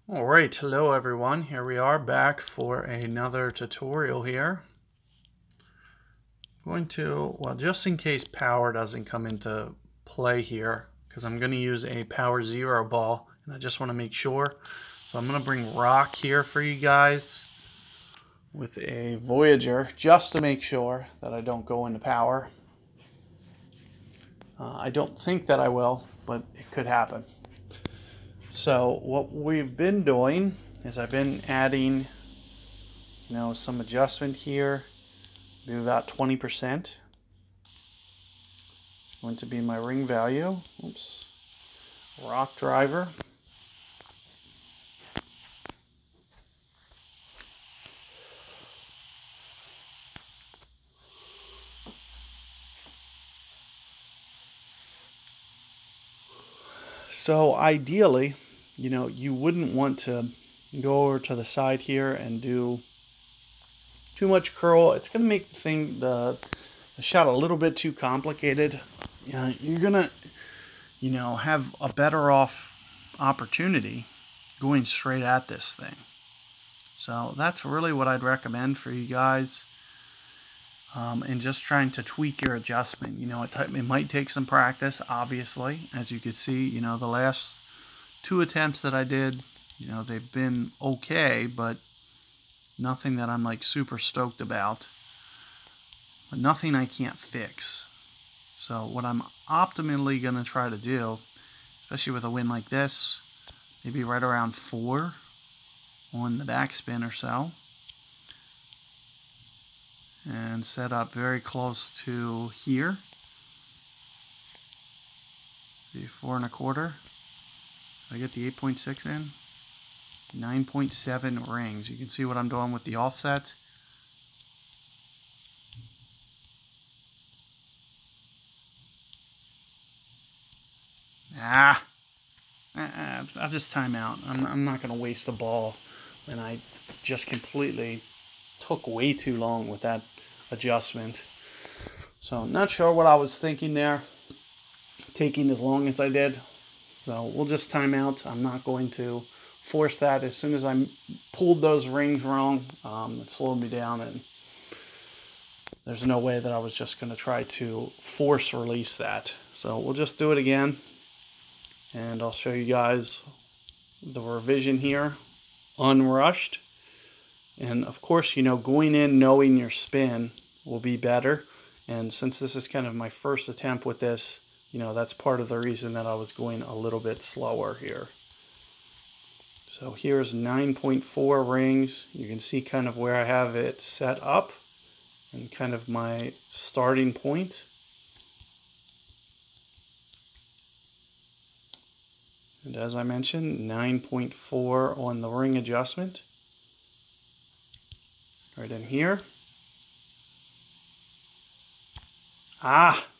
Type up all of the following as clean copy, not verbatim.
All right, hello everyone. Here we are back for another tutorial here. Well, just in case power doesn't come into play here, because I'm going to use a power zero ball, and I just want to make sure. So I'm going to bring rock here for you guys with a Voyager, just to make sure that I don't go into power. I don't think that I will, but it could happen. So what we've been doing is I've been adding, some adjustment here, maybe about 20%. It's going to be my ring value. Oops. Rock driver. So ideally, you wouldn't want to go over to the side here and do too much curl. It's going to make the shot a little bit too complicated. You're going to, have a better off opportunity going straight at this thing. So that's really what I'd recommend for you guys. And just trying to tweak your adjustment. It might take some practice, obviously. As you can see, the last two attempts that I did, they've been okay, but nothing that I'm like super stoked about. But nothing I can't fix. So what I'm optimally going to try to do, especially with a wind like this, maybe right around 4 on the backspin or so. And set up very close to here. The 4 1/4. I get the 8.6 in. 9.7 rings. You can see what I'm doing with the offset. I'll just time out. I'm not going to waste a ball, and I just completely took way too long with that adjustment. So not sure what I was thinking there, taking as long as I did. So we'll just time out. I'm not going to force that. As soon as I pulled those rings wrong, it slowed me down, and there's no way that I was just going to try to force release that. So we'll just do it again, and I'll show you guys the revision here, unrushed. And of course, going in knowing your spin will be better. And since this is kind of my first attempt with this, that's part of the reason that I was going a little bit slower here. So here's 9.4 rings. You can see kind of where I have it set up and kind of my starting point. And as I mentioned, 9.4 on the ring adjustment. Right in here.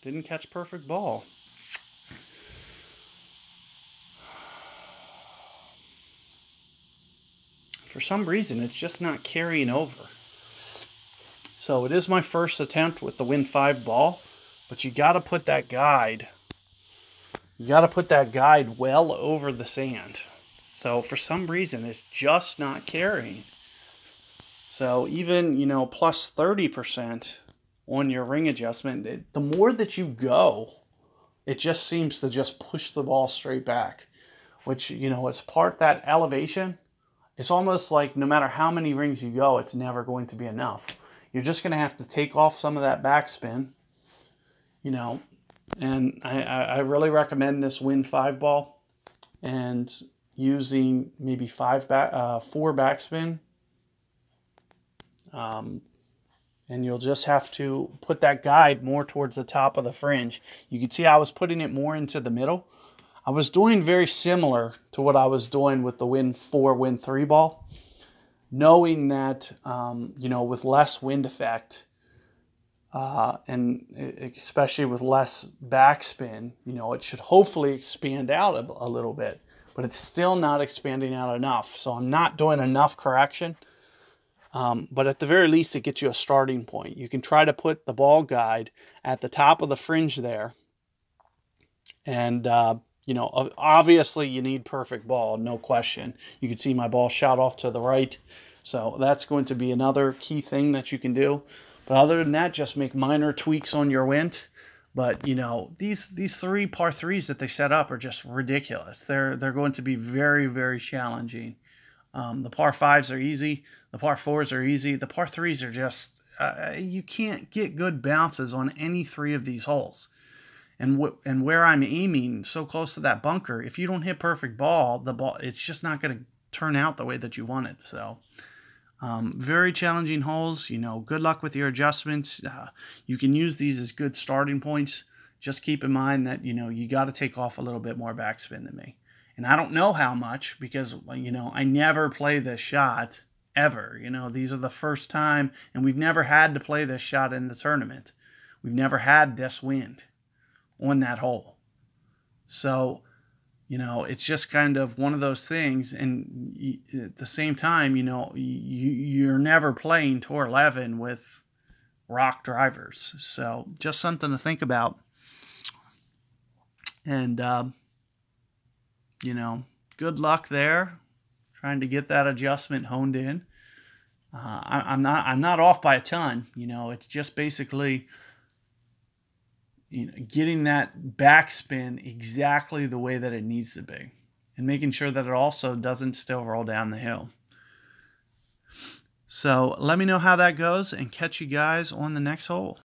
Didn't catch perfect ball. For some reason, it's just not carrying over. So it is my first attempt with the Win 5 ball, but you got to put that guide. You got to put that guide well over the sand. So for some reason, it's just not carrying. So even, plus 30% on your ring adjustment, the more that you go, it just seems to just push the ball straight back, which, it's part that elevation. It's almost like no matter how many rings you go, it's never going to be enough. You're just going to have to take off some of that backspin, and I really recommend this Win 5 ball and using maybe 4 backspin. And you'll just have to put that guide more towards the top of the fringe. You can see I was putting it more into the middle. I was doing very similar to what I was doing with the Win 4, Win 3 ball, knowing that, with less wind effect, and especially with less backspin, it should hopefully expand out a little bit, but it's still not expanding out enough. So I'm not doing enough correction. But at the very least, it gets you a starting point. You can try to put the ball guide at the top of the fringe there. And You know, obviously you need perfect ball, no question. You can see my ball shot off to the right. So that's going to be another key thing that you can do. But other than that, just make minor tweaks on your wind. But you know, these three par threes that they set up are just ridiculous. They're going to be very, very challenging. The par fives are easy. The par fours are easy. The par threes are just you can't get good bounces on any three of these holes. And where I'm aiming so close to that bunker, if you don't hit perfect ball, the ball it's just not going to turn out the way that you want it. So very challenging holes. You know, good luck with your adjustments. You can use these as good starting points. Just keep in mind that, you know, you got to take off a little bit more backspin than me. And I don't know how much because, you know, I never play this shot ever. You know, these are the first time, and we've never had to play this shot in the tournament. We've never had this wind on that hole. So, you know, it's just kind of one of those things. And at the same time, you know, you're never playing Tour 11 with rock drivers. So just something to think about. And, you know, good luck there trying to get that adjustment honed in. I'm not off by a ton. You know, it's just basically, you know, getting that backspin exactly the way that it needs to be and making sure that it also doesn't still roll down the hill. So let me know how that goes and catch you guys on the next hole.